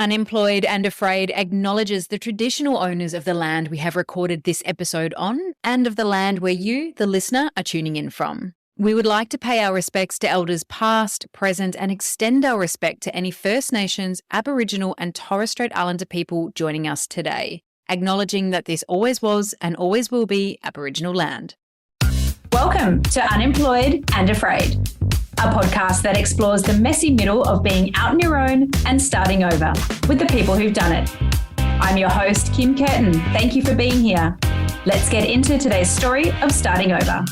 Unemployed and Afraid acknowledges the traditional owners of the land we have recorded this episode on and of the land where you, the listener, are tuning in from. We would like to pay our respects to elders past, present, and extend our respect to any First Nations, Aboriginal, and Torres Strait Islander people joining us today, acknowledging that this always was and always will be Aboriginal land. Welcome to Unemployed and Afraid, a podcast that explores the messy middle of being out on your own and starting over with the people who've done it. I'm your host, Kim Curtin. Thank you for being here. Let's get into today's story of starting over.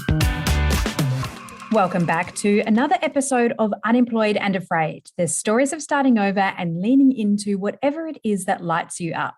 Welcome back to another episode of Unemployed and Afraid, the stories of starting over and leaning into whatever it is that lights you up.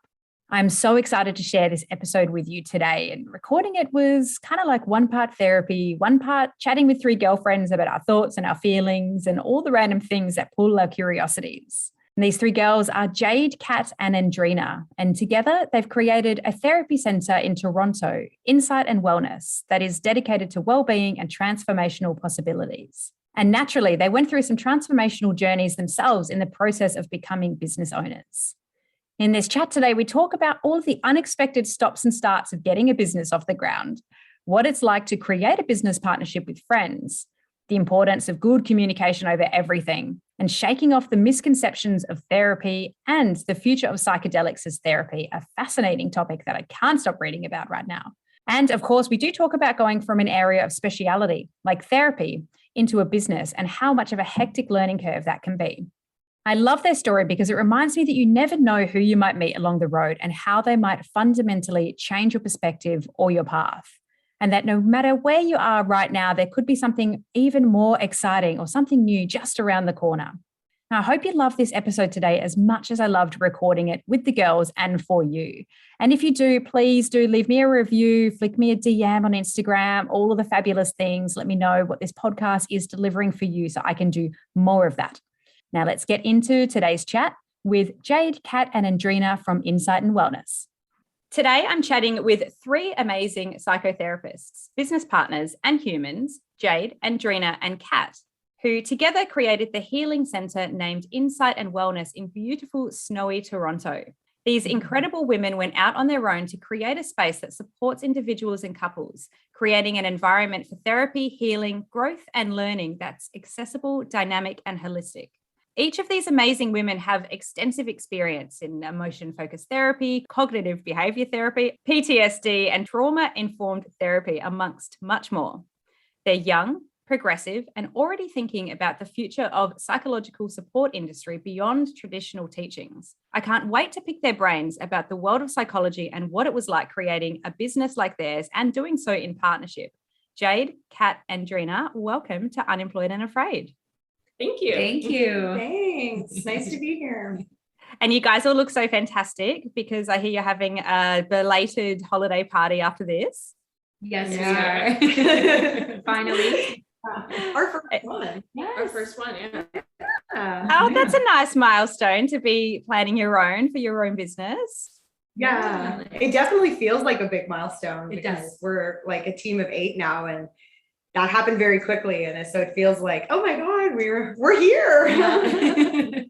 I'm so excited to share this episode with you today, and recording it was kind of like one part therapy, one part chatting with three girlfriends about our thoughts and our feelings and all the random things that pull our curiosities. And these three girls are Jade, Kat, and Andrina, and together they've created a therapy centre in Toronto, Insight and Wellness, that is dedicated to wellbeing and transformational possibilities. And naturally, they went through some transformational journeys themselves in the process of becoming business owners. In this chat today, we talk about all of the unexpected stops and starts of getting a business off the ground, what it's like to create a business partnership with friends, the importance of good communication over everything, and shaking off the misconceptions of therapy and the future of psychedelics as therapy, a fascinating topic that I can't stop reading about right now. And of course, we do talk about going from an area of speciality, like therapy, into a business and how much of a hectic learning curve that can be. I love their story because it reminds me that you never know who you might meet along the road and how they might fundamentally change your perspective or your path. And that no matter where you are right now, there could be something even more exciting or something new just around the corner. Now, I hope you love this episode today as much as I loved recording it with the girls and for you. And if you do, please do leave me a review, flick me a DM on Instagram, all of the fabulous things. Let me know what this podcast is delivering for you so I can do more of that. Now let's get into today's chat with Jade, Kat, and Andrina from Insight and Wellness. Today I'm chatting with three amazing psychotherapists, business partners and humans, Jade, Andrina, and Kat, who together created the healing centre named Insight and Wellness in beautiful, snowy Toronto. These incredible women went out on their own to create a space that supports individuals and couples, creating an environment for therapy, healing, growth, and learning that's accessible, dynamic, and holistic. Each of these amazing women have extensive experience in emotion-focused therapy, cognitive behaviour therapy, PTSD, and trauma-informed therapy, amongst much more. They're young, progressive, and already thinking about the future of psychological support industry beyond traditional teachings. I can't wait to pick their brains about the world of psychology and what it was like creating a business like theirs and doing so in partnership. Jade, Kat, and Andrina, welcome to Unemployed and Afraid. Thank you. Thank you. Thanks. Nice to be here. And you guys all look so fantastic because I hear you're having a belated holiday party after this. Yes, we are. Finally. Our first one. Yes. Our first one, yeah. Oh, that's a nice milestone to be planning your own for your own business. Yeah. It definitely feels like a big milestone It because does. we're like a team of 8 now, and that happened very quickly. And so it feels like, oh my God, we're here.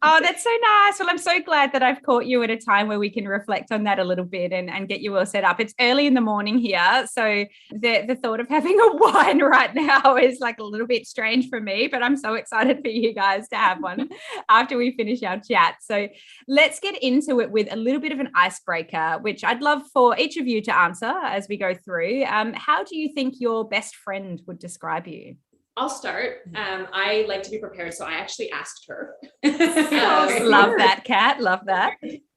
Oh, that's so nice. Well, I'm so glad that I've caught you at a time where we can reflect on that a little bit and get you all set up. It's early in the morning here. So the thought of having a wine right now is like a little bit strange for me, but I'm so excited for you guys to have one after we finish our chat. So let's get into it with a little bit of an icebreaker, which I'd love for each of you to answer as we go through. How do you think your best friend would describe you? I'll start. I like to be prepared, so I actually asked her. Love that, Kat. Love that.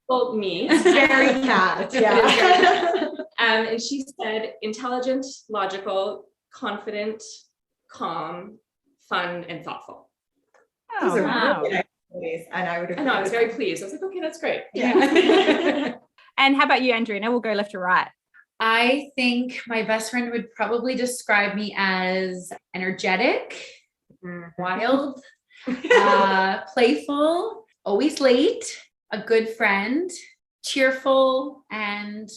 Well, me. Very Cat. Yeah. And she said intelligent, logical, confident, calm, fun, and thoughtful. Those are wow. really nice ways, and I would agree. I know, I was with very that. pleased. I was like, okay, that's great. Yeah. And how about you, Andrina? We'll go left to right. I think my best friend would probably describe me as energetic, wild, playful, always late, a good friend, cheerful, and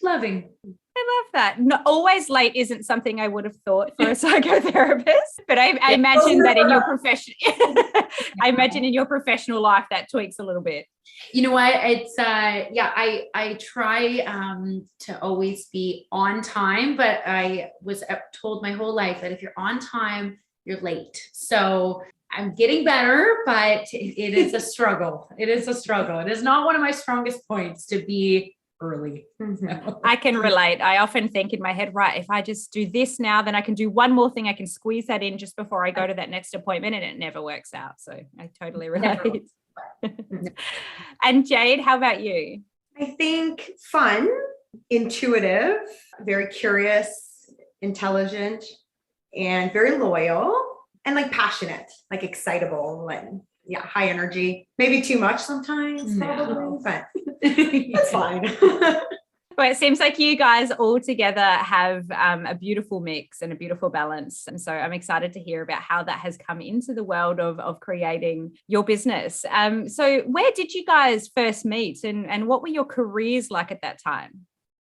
loving. I love that. Not always late isn't something I would have thought for a psychotherapist, but I imagine that in your profession, I imagine in your professional life that tweaks a little bit. You know what? It's I try to always be on time, but I was told my whole life that if you're on time, you're late. So I'm getting better, but it is a struggle. It is a struggle. It is not one of my strongest points to be early. I can relate. I often think in my head, right, if I just do this now, then I can do one more thing. I can squeeze that in just before I go to that next appointment, and it never works out. So I totally relate. And Jade, how about you? I think fun, intuitive, very curious, intelligent, and very loyal, and like passionate, like excitable, and high energy. Maybe too much sometimes, probably, but that's fine. Well, it seems like you guys all together have a beautiful mix and a beautiful balance. And so I'm excited to hear about how that has come into the world of creating your business. So where did you guys first meet, and what were your careers like at that time?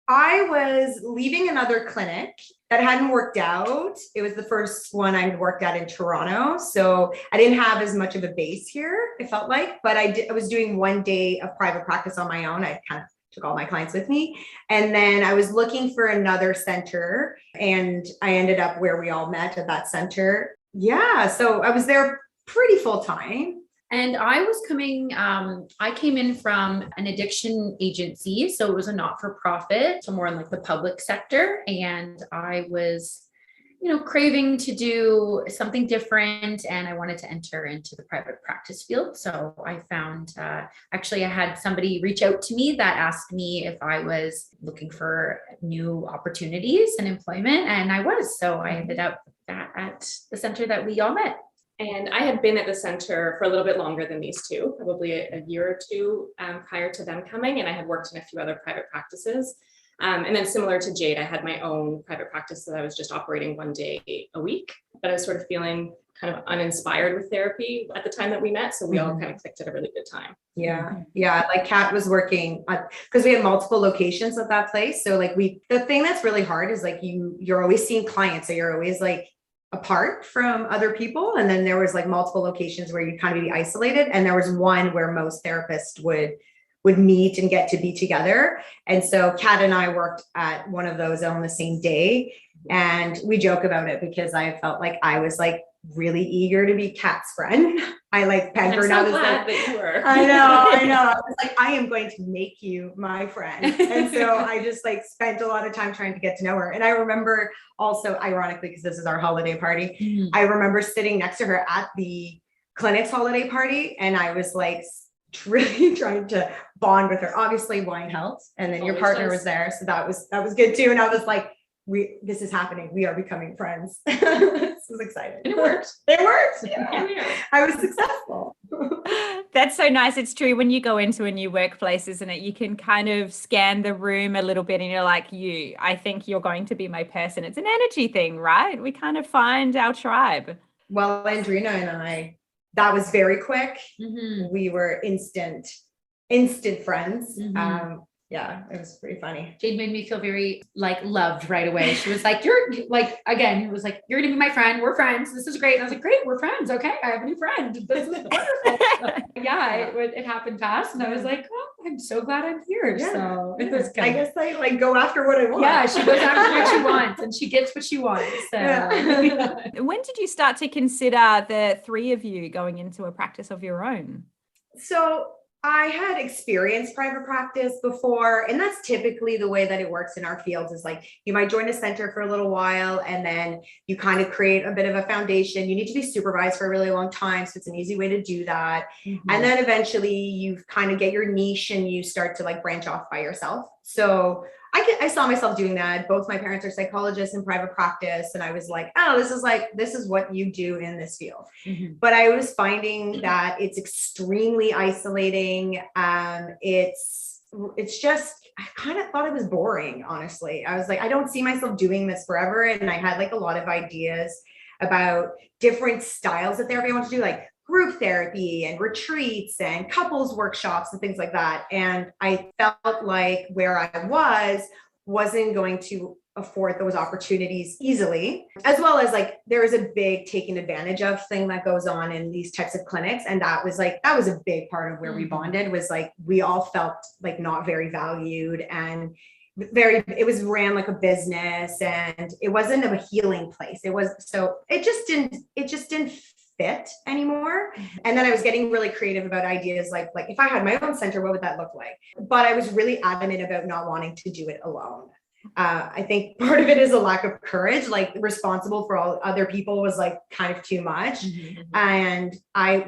I was leaving another clinic that hadn't worked out. It was the first one I had worked at in Toronto. So I didn't have as much of a base here, it felt like, but I was doing 1 day of private practice on my own. I kind of took all my clients with me. And then I was looking for another center, and I ended up where we all met at that center. Yeah. So I was there pretty full time. And I came in from an addiction agency. So it was a not-for-profit, so more in like the public sector. And I was, craving to do something different. And I wanted to enter into the private practice field. So I found, actually I had somebody reach out to me that asked me if I was looking for new opportunities and employment. And I was, so I ended up at the center that we all met. And I had been at the center for a little bit longer than these two, probably a year or two prior to them coming. And I had worked in a few other private practices. And then similar to Jade, I had my own private practice that I was just operating 1 day a week. But I was sort of feeling kind of uninspired with therapy at the time that we met. So we all kind of clicked at a really good time. Yeah. Yeah. Like Kat was working because we had multiple locations at that place. So like the thing that's really hard is like you're always seeing clients. So you're always like apart from other people. And then there was like multiple locations where you kind of be isolated. And there was one where most therapists would meet and get to be together. And so Kat and I worked at one of those on the same day. And we joke about it because I felt like I was like really eager to be Kat's friend. I like pegged her out as like, that you were. I know. I was like, I am going to make you my friend. And so I just like spent a lot of time trying to get to know her. And I remember also, ironically, because this is our holiday party, I remember sitting next to her at the clinic's holiday party. And I was like really trying to bond with her. Obviously wine helped. And then your partner was there. So that was good too. And I was like, this is happening. We are becoming friends. This is exciting. And it worked. Yeah. I was successful. That's so nice. It's true. When you go into a new workplace, isn't it? You can kind of scan the room a little bit and you're like, I think you're going to be my person. It's an energy thing, right? We kind of find our tribe. Well, Andrina and I, that was very quick. We were instant friends. Yeah, it was pretty funny. Jade made me feel very like loved right away. She was like, you're like, again, it was like, you're going to be my friend. We're friends. This is great. And I was like, great, we're friends. Okay. I have a new friend. This is wonderful. It happened fast. And I was like, oh, I'm so glad I'm here. Yeah. So it was good. I guess I like go after what I want. Yeah. She goes after what she wants and she gets what she wants. So. Yeah. When did you start to consider the three of you going into a practice of your own? So I had experienced private practice before, and that's typically the way that it works in our fields is like you might join a center for a little while and then you kind of create a bit of a foundation. You need to be supervised for a really long time. So it's an easy way to do that. And then eventually you kind of get your niche and you start to like branch off by yourself. So I saw myself doing that. Both my parents are psychologists in private practice. And I was like, oh, this is what you do in this field. But I was finding that it's extremely isolating. It's just, I kind of thought it was boring, honestly. I was like, I don't see myself doing this forever. And I had like a lot of ideas about different styles of therapy I want to do, like group therapy and retreats and couples workshops and things like that. And I felt like where I was wasn't going to afford those opportunities easily, as well as like there is a big taking advantage of thing that goes on in these types of clinics. And that was a big part of where we bonded, was like we all felt like not very valued, and it was ran like a business, and it wasn't a healing place. It just didn't fit anymore. And then I was getting really creative about ideas like if I had my own center, what would that look like? But I was really adamant about not wanting to do it alone. I think part of it is a lack of courage, like responsible for all other people was like kind of too much. And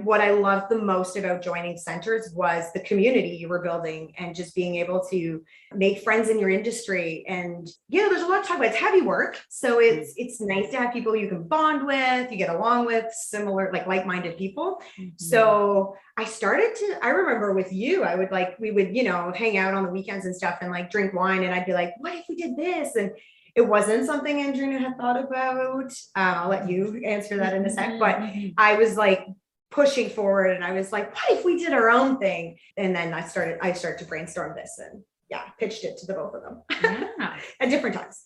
what I loved the most about joining centers was the community you were building, and just being able to make friends in your industry. And there's a lot to talk about. It's heavy work, so it's nice to have people you can bond with, you get along with, similar like-minded people. So I remember with you, we would hang out on the weekends and stuff, and like drink wine, and I'd be like, what if we did this? And it wasn't something Andrina had thought about. I'll let you answer that in a sec, but I was like pushing forward, and I was like, what if we did our own thing? And then I started to brainstorm this, and pitched it to the both of them at different times.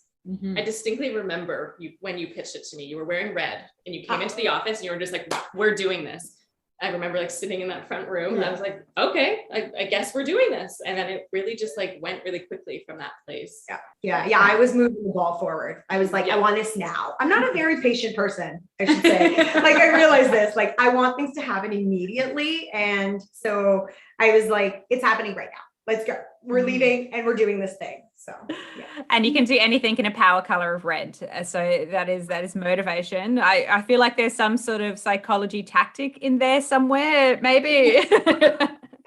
I distinctly remember when you pitched it to me, you were wearing red and you came into the office and you were just like, we're doing this. I remember like sitting in that front room and I was like, okay, I guess we're doing this. And then it really just like went really quickly from that place. Yeah. I was moving the ball forward. I was like, I want this now. I'm not a very patient person, I should say. Like I realized this, like I want things to happen immediately. And so I was like, it's happening right now. Let's go. We're leaving and we're doing this thing. So, and you can do anything in a power color of red. So that is motivation. I feel like there's some sort of psychology tactic in there somewhere, maybe.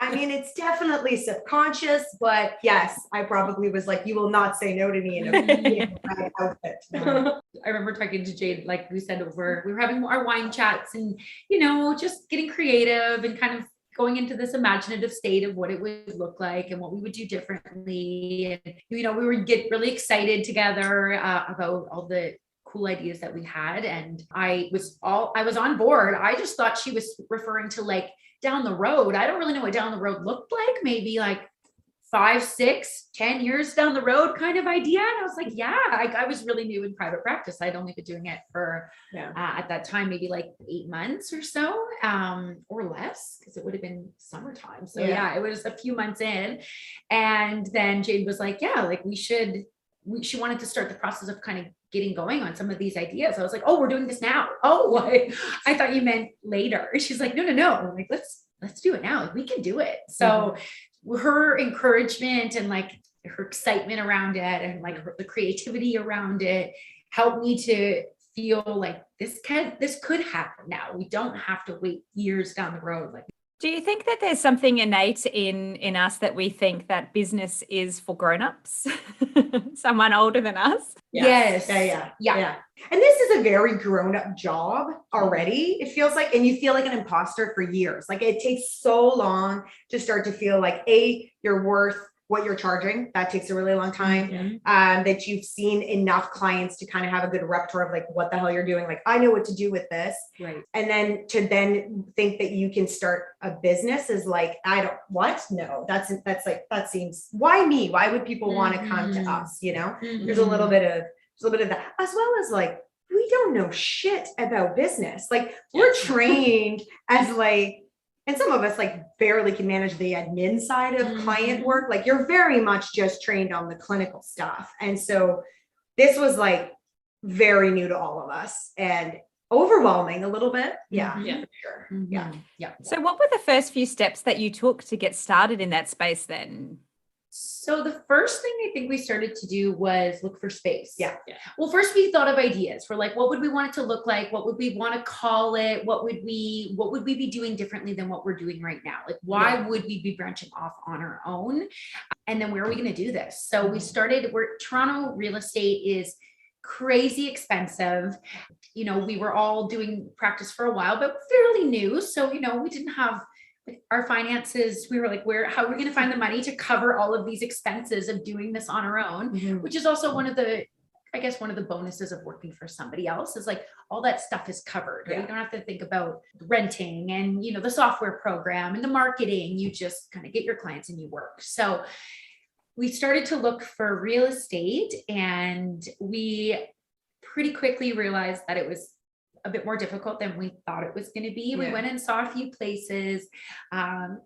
I mean, it's definitely subconscious, but yes, I probably was like, you will not say no to me in a red outfit. No. I remember talking to Jade, like we said, we were having our wine chats and, just getting creative and kind of going into this imaginative state of what it would look like and what we would do differently. And, we would get really excited together about all the cool ideas that we had. And I was on board. I just thought she was referring to like down the road. I don't really know what down the road looked like. Maybe like 5, 6, 10 years down the road kind of idea. And I was like, I was really new in private practice. I'd only been doing it for, at that time, maybe like 8 months or so, or less, because it would have been summertime. So it was a few months in. And then Jade was like, she wanted to start the process of kind of getting going on some of these ideas. I was like, oh, we're doing this now. Oh, I thought you meant later. She's like, no. I'm like, let's do it now. We can do it. So her encouragement and like her excitement around it and like the creativity around it helped me to feel like this could happen now. We don't have to wait years down the road. Like, do you think that there's something innate in us that we think that business is for grown-ups? Someone older than us? Yes. Yeah. And this is a very grown-up job already, it feels like, and you feel like an imposter for years. Like it takes so long to start to feel like you're worth what you're charging. That takes a really long time. That you've seen enough clients to kind of have a good repertoire of like what the hell you're doing. Like I know what to do with this. Right. And then to think that you can start a business is like, no, that seems, why me? Why would people want to come to us? There's a little bit of that, as well as like, we don't know shit about business. Like we're trained as like, and some of us like barely can manage the admin side of client work. Like you're very much just trained on the clinical stuff. And so this was like very new to all of us and overwhelming a little bit. Yeah, for sure. Yeah. So what were the first few steps that you took to get started in that space then? So the first thing I think we started to do was look for space. Yeah. Well, first we thought of ideas. We're like, what would we want it to look like? What would we want to call it? What would we be doing differently than what we're doing right now? Like, why would we be branching off on our own? And then where are we going to do this? So we started Toronto real estate is crazy expensive. We were all doing practice for a while, but fairly new. So, we didn't have our finances. We were like, how are we going to find the money to cover all of these expenses of doing this on our own, which is also one of the bonuses of working for somebody else is like all that stuff is covered. Right? You don't have to think about renting and, the software program and the marketing. You just kind of get your clients and you work. So we started to look for real estate, and we pretty quickly realized that it was a bit more difficult than we thought it was going to be. We went and saw a few places that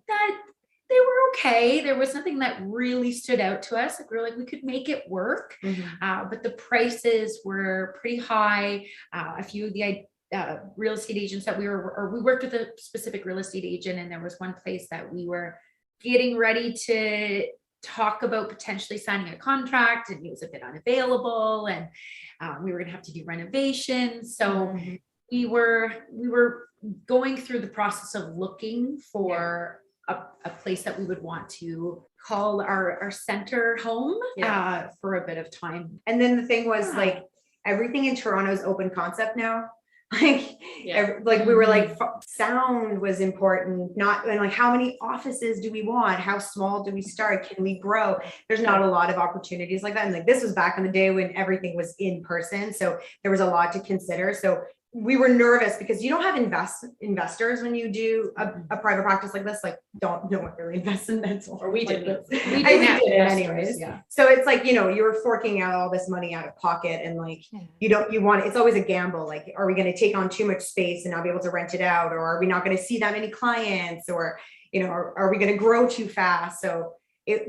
they were okay. There was nothing that really stood out to us. Like we were like, we could make it work, but the prices were pretty high. A few of the real estate agents that we worked with a specific real estate agent, and there was one place that we were getting ready to talk about potentially signing a contract, and he was a bit unavailable, and we were going to have to do renovations. So we were going through the process of looking for a place that we would want to call our center home for a bit of time. And then the thing was like everything in Toronto is open concept now. Like we were like, sound was important, not, and like how many offices do we want, how small do we start, can we grow? There's not a lot of opportunities like that. And like this was back in the day when everything was in person, so there was a lot to consider. So we were nervous because you don't have investors when you do a private practice like this. Like no one really invests in dental, or we didn't. We did anyways. Yeah. So it's like, you're forking out all this money out of pocket, and like it's always a gamble. Like, are we going to take on too much space and not be able to rent it out, or are we not going to see that many clients, or are we going to grow too fast? So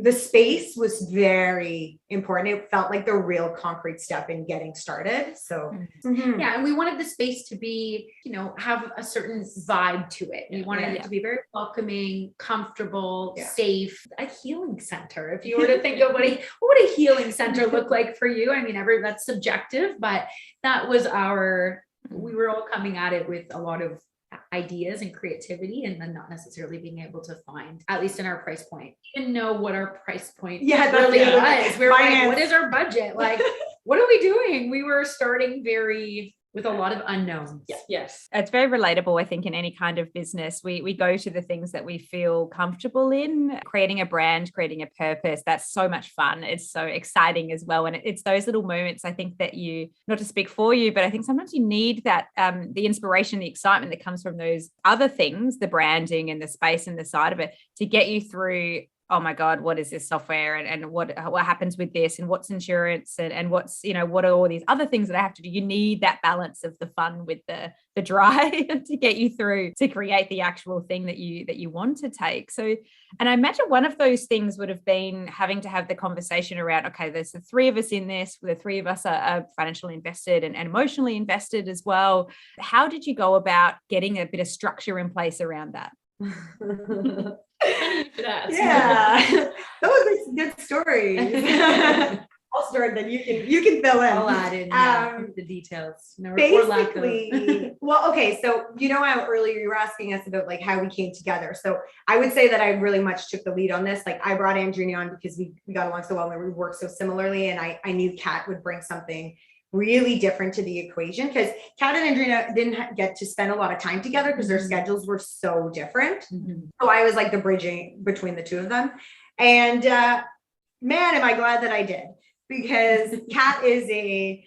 the space was very important. It felt like the real concrete step in getting started. So yeah, and we wanted the space to be, have a certain vibe to it. We wanted it to be very welcoming, comfortable, safe, a healing center. If you were to think of what would a healing center look like for you? I mean, that's subjective, but that was we were all coming at it with a lot of ideas and creativity, and then not necessarily being able to find, at least in our price point, even know what our price point really was. We're like, what is our budget? Like, what are we doing? We were starting with a lot of unknowns. Yes. It's very relatable, I think, in any kind of business. We go to the things that we feel comfortable in. Creating a brand, creating a purpose, that's so much fun. It's so exciting as well. And it's those little moments, I think, that not to speak for you, but I think sometimes you need that, the inspiration, the excitement that comes from those other things, the branding and the space and the side of it, to get you through, oh my God, what is this software, and what happens with this, and what's insurance, and what's, what are all these other things that I have to do. You need that balance of the fun with the drive to get you through to create the actual thing that you want to take. So, and I imagine one of those things would have been having to have the conversation around, okay, there's the three of us in this, the three of us are financially invested and emotionally invested as well. How did you go about getting a bit of structure in place around that? Yeah, those are good stories. I'll start, then you can fill in. I'll add in the details. Basically, well, okay. So how earlier you were asking us about like how we came together. So I would say that I really much took the lead on this. Like I brought Andrina on because we got along so well and we worked so similarly, and I knew Kat would bring something really different to the equation, because Kat and Andrina didn't get to spend a lot of time together because their schedules were so different. So I was like the bridging between the two of them. And man, am I glad that I did, because Kat is a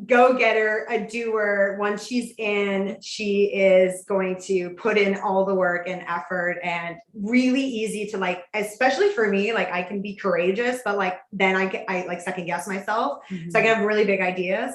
go-getter, a doer. Once she's in, she is going to put in all the work and effort, and really easy to like, especially for me, like I can be courageous, but like then I like second guess myself. So I can have really big ideas.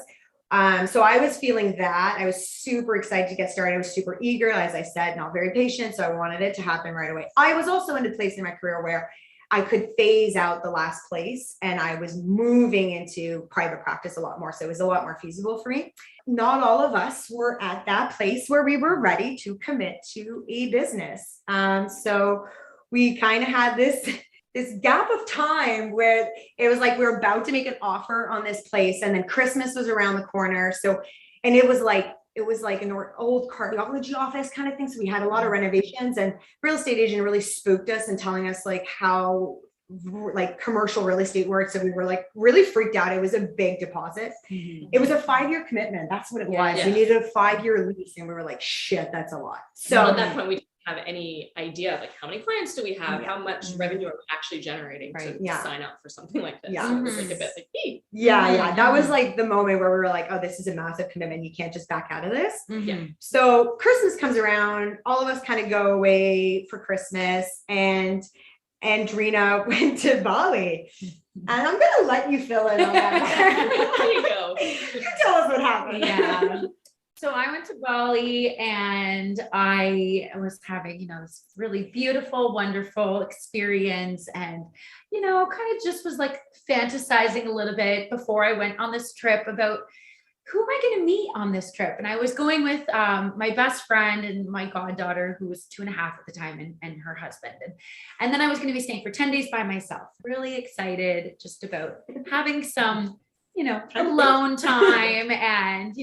So I was feeling that. I was super excited to get started. I was super eager, as I said, not very patient. So I wanted it to happen right away. I was also in a place in my career where I could phase out the last place, and I was moving into private practice a lot more. So it was a lot more feasible for me. Not all of us were at that place where we were ready to commit to a business. So we kind of had this gap of time where it was like we were about to make an offer on this place, and then Christmas was around the corner. So, and it was like an old cardiology office kind of thing. So we had a lot of renovations, and real estate agent really spooked us and telling us like how like commercial real estate works. So we were like really freaked out. It was a big deposit. It was a 5-year commitment. That's what it was. We needed a 5-year lease, and we were like, shit, that's a lot. So at that point we didn't have any idea like how many clients do we have, how much revenue are we actually generating to sign up for something like this. So it was like a bit like, hey. That was like the moment where we were like, oh, this is a massive commitment. You can't just back out of this. So Christmas comes around, all of us kind of go away for Christmas, and Andrina went to Bali. And I'm going to let you fill in on that. There you go. You tell us what happened. Yeah. So I went to Bali and I was having, this really beautiful, wonderful experience, and, kind of just was like fantasizing a little bit before I went on this trip about who am I going to meet on this trip? And I was going with my best friend and my goddaughter, who was 2.5 at the time, and her husband. And then I was going to be staying for 10 days by myself, really excited just about having some, alone time and,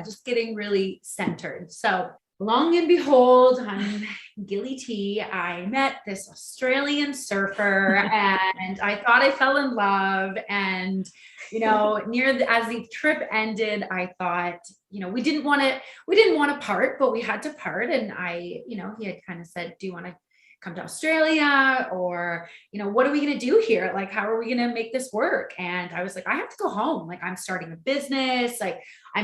just getting really centered. So long and behold, on Gilly T, I met this Australian surfer and I thought I fell in love. And, as the trip ended, I thought, we didn't want to part, but we had to part. And he had kind of said, do you want to come to Australia, or, what are we going to do here? Like, how are we going to make this work? And I was like, I have to go home. Like, I'm starting a business. Like I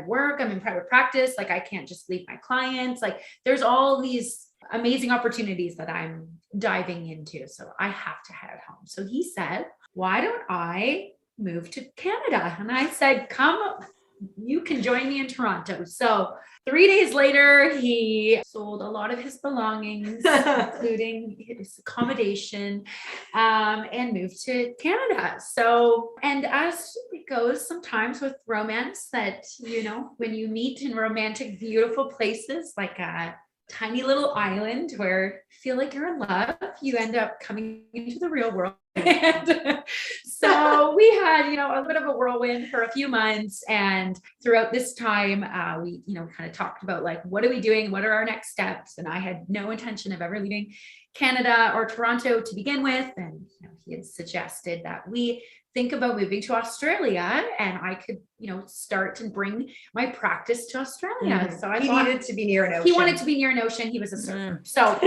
work, I'm in private practice. Like, I can't just leave my clients. Like, there's all these amazing opportunities that I'm diving into. So I have to head home. So he said, why don't I move to Canada? And I said, come, you can join me in Toronto. So 3 days later, he sold a lot of his belongings, including his accommodation, and moved to Canada. So, and as it goes sometimes with romance, that, when you meet in romantic, beautiful places like a tiny little island where you feel like you're in love, you end up coming into the real world. And so we had, a bit of a whirlwind for a few months. And throughout this time, we, kind of talked about like, what are we doing? What are our next steps? And I had no intention of ever leaving Canada or Toronto to begin with. And he had suggested that we think about moving to Australia, and I could, start and bring my practice to Australia. Mm-hmm. So I needed to be near an ocean. He wanted to be near an ocean. He was a surfer. So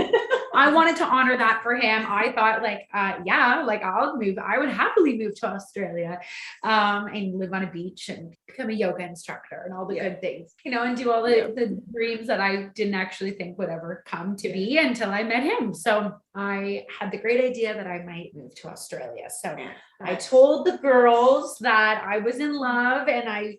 I wanted to honor that for him. I thought I'll move. I would happily move to Australia, and live on a beach and become a yoga instructor and all the good things, and do all the dreams that I didn't actually think would ever come to be until I met him. So I had the great idea that I might move to Australia. So I told the girls that I was in love and I,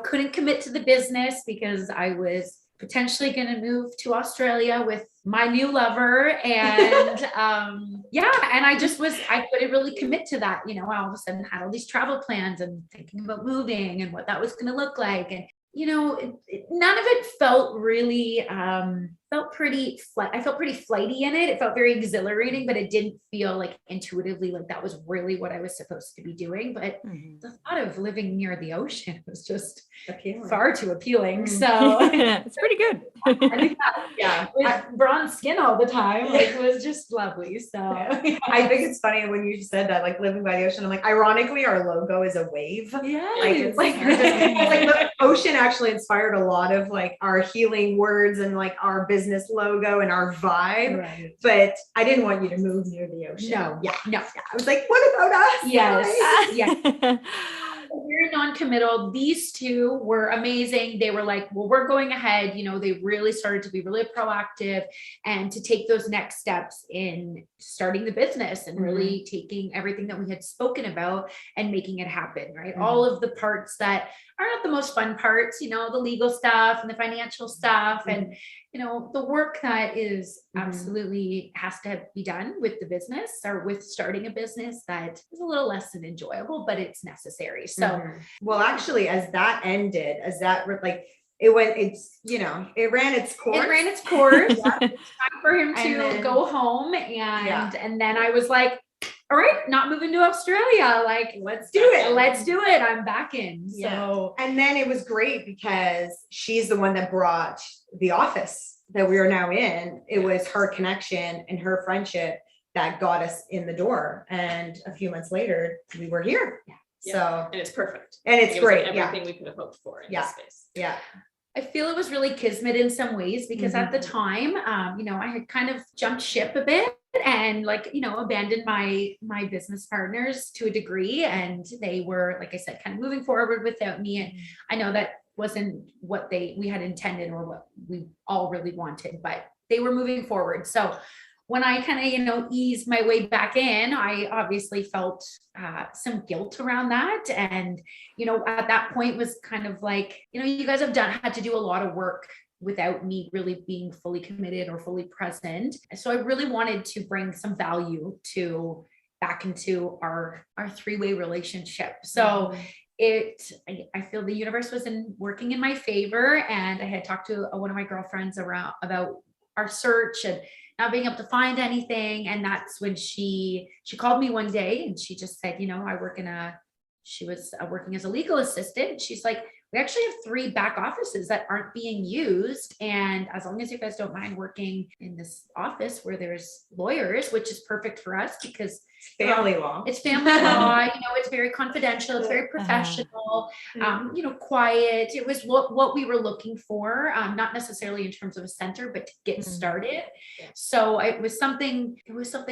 couldn't commit to the business because I was potentially going to move to Australia with my new lover. And and I couldn't really commit to that. I all of a sudden had all these travel plans and thinking about moving and what that was going to look like. And, none of it felt really, I felt pretty flighty in it. It felt very exhilarating, but it didn't feel like intuitively like that was really what I was supposed to be doing. But the thought of living near the ocean was just far too appealing. So it's pretty good. With bronze skin all the time, like, it was just lovely. So I think it's funny when you said that, like living by the ocean. I'm like, ironically, our logo is a wave. Yeah, like it's like the ocean actually inspired a lot of like our healing words and like our business logo and our vibe. Right. But I didn't want you to move near the ocean. No. I was like, what about us? Yes. Yeah. Very non-committal. These two were amazing. They were like, well, we're going ahead. They really started to be really proactive and to take those next steps in starting the business and really taking everything that we had spoken about and making it happen, right? All of the parts that are not the most fun parts, the legal stuff and the financial stuff and, the work that is absolutely has to be done with the business or with starting a business that is a little less than enjoyable, but it's necessary. So, well, actually, as that ended, it ran its course. It ran its course. It's time for him to go home. And then I was like, all right, not moving to Australia. Like, let's do it. I'm back in. So, and then it was great because she's the one that brought the office that we are now in. It was her connection and her friendship that got us in the door. And a few months later, we were here. So, and it's perfect. And it's great. Like everything we could have hoped for in this space. Yeah. I feel it was really kismet in some ways because at the time, I had kind of jumped ship a bit and abandoned my business partners to a degree. And they were, like I said, kind of moving forward without me. And I know that wasn't what we had intended or what we all really wanted, but they were moving forward. So when I kind of, you know, eased my way back in, I obviously felt some guilt around that. And, you know, at that point was kind of like, you know, you guys have had to do a lot of work without me really being fully committed or fully present. So I really wanted to bring some value back into our three-way relationship. So I feel the universe was working in my favor. And I had talked to one of my girlfriends about our search and not being able to find anything. And that's when she called me one day and she just said, you know, she was working as a legal assistant. She's like, we actually have 3 back offices that aren't being used. And as long as you guys don't mind working in this office where there's lawyers, which is perfect for us because family law. It's family law, you know, it's very confidential, it's very professional, you know, quiet. It was what we were looking for, not necessarily in terms of a center, but to get started. So it was something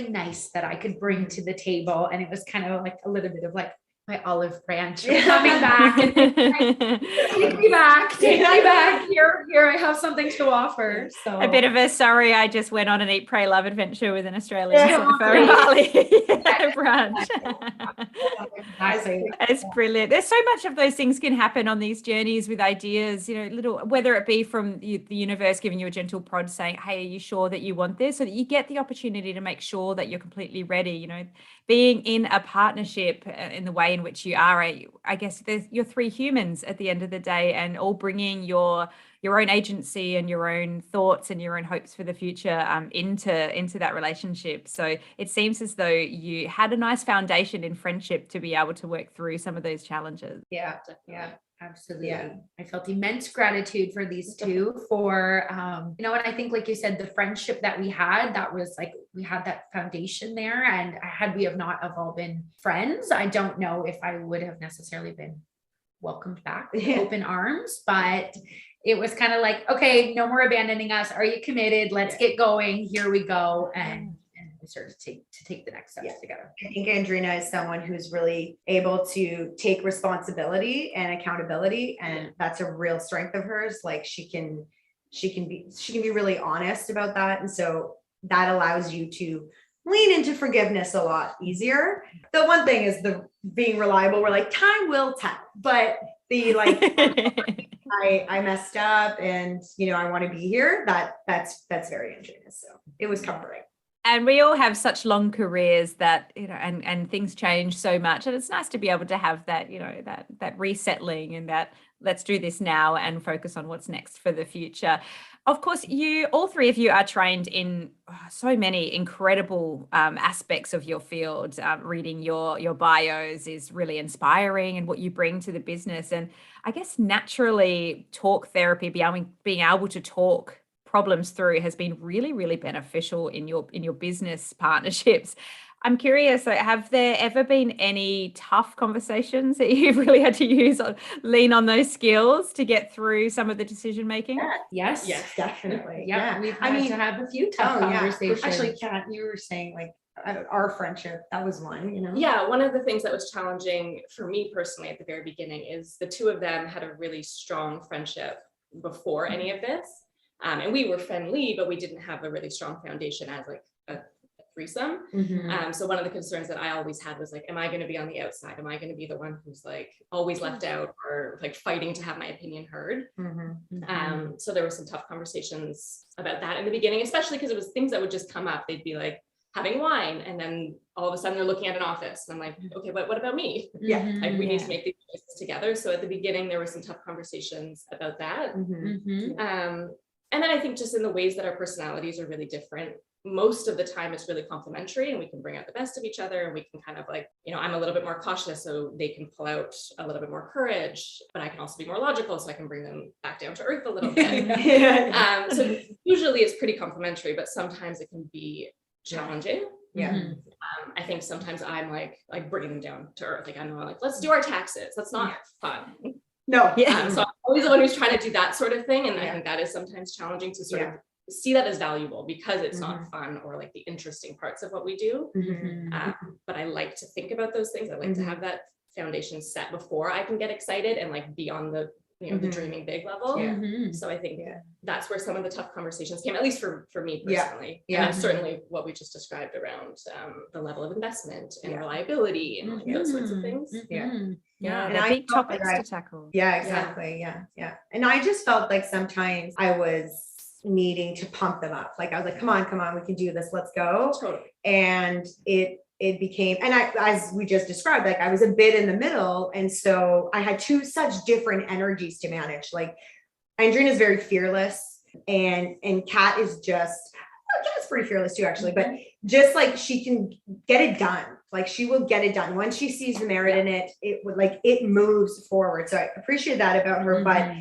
nice that I could bring to the table. And it was kind of like a little bit of like my olive branch coming back and take me back. Here I have something to offer. So a bit of a sorry, I just went on an eat, pray, love adventure with an Australian surfer in Bali brunch. It's brilliant. There's so much of those things can happen on these journeys with ideas, you know, little, whether it be from the universe giving you a gentle prod saying, hey, are you sure that you want this? So that you get the opportunity to make sure that you're completely ready, you know, being in a partnership in the way in which you are, I guess you're 3 humans at the end of the day, and all bringing your own agency and your own thoughts and your own hopes for the future into that relationship. So it seems as though you had a nice foundation in friendship to be able to work through some of those challenges. Yeah, absolutely. Yeah. I felt immense gratitude for these 2 for, you know, and I think, like you said, the friendship that we had, that was like, we had that foundation there. And had we have not have all been friends, I don't know if I would have necessarily been welcomed back with open arms, but it was kind of like, okay, no more abandoning us. Are you committed? Let's get going. Here we go. And we started to take the next steps together. I think Andrina is someone who's really able to take responsibility and accountability. And that's a real strength of hers. Like she can be really honest about that. And so that allows you to lean into forgiveness a lot easier. The one thing is the being reliable. We're like, time will tell, but the like, I messed up and, you know, I want to be here. That's very Andrina. So it was comforting. And we all have such long careers that, you know, and things change so much. And it's nice to be able to have that, you know, that resettling and that let's do this now and focus on what's next for the future. Of course, all 3 of you are trained in so many incredible aspects of your field. Reading your bios is really inspiring, and what you bring to the business. And I guess naturally talk therapy, being able to talk problems through has been really, really beneficial in your business partnerships. I'm curious, have there ever been any tough conversations that you've really had to lean on those skills to get through some of the decision making? Yes, definitely. We've had to have a few tough conversations. Actually, Kat, you were saying like our friendship, that was one, you know? Yeah, one of the things that was challenging for me personally at the very beginning is the 2 of them had a really strong friendship before any of this. And we were friendly, but we didn't have a really strong foundation as like a threesome. So one of the concerns that I always had was like, am I going to be on the outside? Am I going to be the one who's like always left out or like fighting to have my opinion heard? So there were some tough conversations about that in the beginning, especially because it was things that would just come up. They'd be like having wine, and then all of a sudden they're looking at an office, and I'm like, okay, but what about me? Like we need to make these choices together. So at the beginning there were some tough conversations about that. And then I think just in the ways that our personalities are really different, most of the time it's really complementary, and we can bring out the best of each other, and we can kind of like, you know, I'm a little bit more cautious, so they can pull out a little bit more courage, but I can also be more logical, so I can bring them back down to earth a little bit. So usually it's pretty complementary, but sometimes it can be challenging. I think sometimes I'm like bringing them down to earth. Like I'm like, let's do our taxes. That's not fun. No. So I'm always the one who's trying to do that sort of thing. And I think that is sometimes challenging to sort of see that as valuable, because it's not fun or like the interesting parts of what we do. But I like to think about those things. I like to have that foundation set before I can get excited and like be on the you know, the dreaming big level. Yeah. So I think Yeah. that's where some of the tough conversations came, at least for me Yeah. personally. Yeah. And then certainly what we just described around the level of investment and Yeah. reliability and like those sorts of things. Yeah. Yeah, And they're I big felt topics like to tackle. Yeah, exactly. Yeah. And I just felt like sometimes I was needing to pump them up. Like I was like, come on, we can do this. Let's go. Totally. And it became, and I, as we just described, like I was a bit in the middle. And so I had such different energies to manage. Like Andrina is very fearless and Kat is just, Kat's pretty fearless too, actually, but just like she can get it done. Like she will get it done. Once she sees the merit in it, it moves forward. So I appreciate that about her, but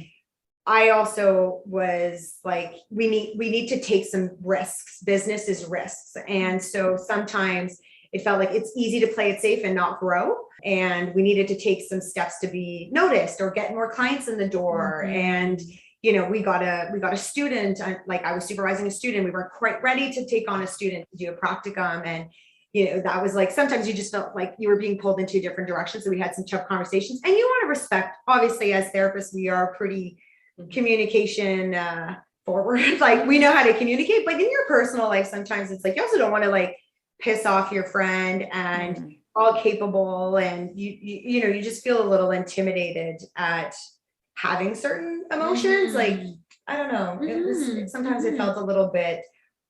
I also was like, we need to take some risks. Business is risks. And so sometimes it felt like it's easy to play it safe and not grow. And we needed to take some steps to be noticed or get more clients in the door. And, you know, we got a student, like I was supervising a student. We weren't quite ready to take on a student to do a practicum. And, you know, that was like, sometimes you just felt like you were being pulled in two different directions. So we had some tough conversations, and you want to respect, obviously as therapists, we are pretty communication forward. Like we know how to communicate, but in your personal life, sometimes it's like, you also don't want to like piss off your friend and all capable. And you know, you just feel a little intimidated at having certain emotions. Like, I don't know. It was, sometimes it felt a little bit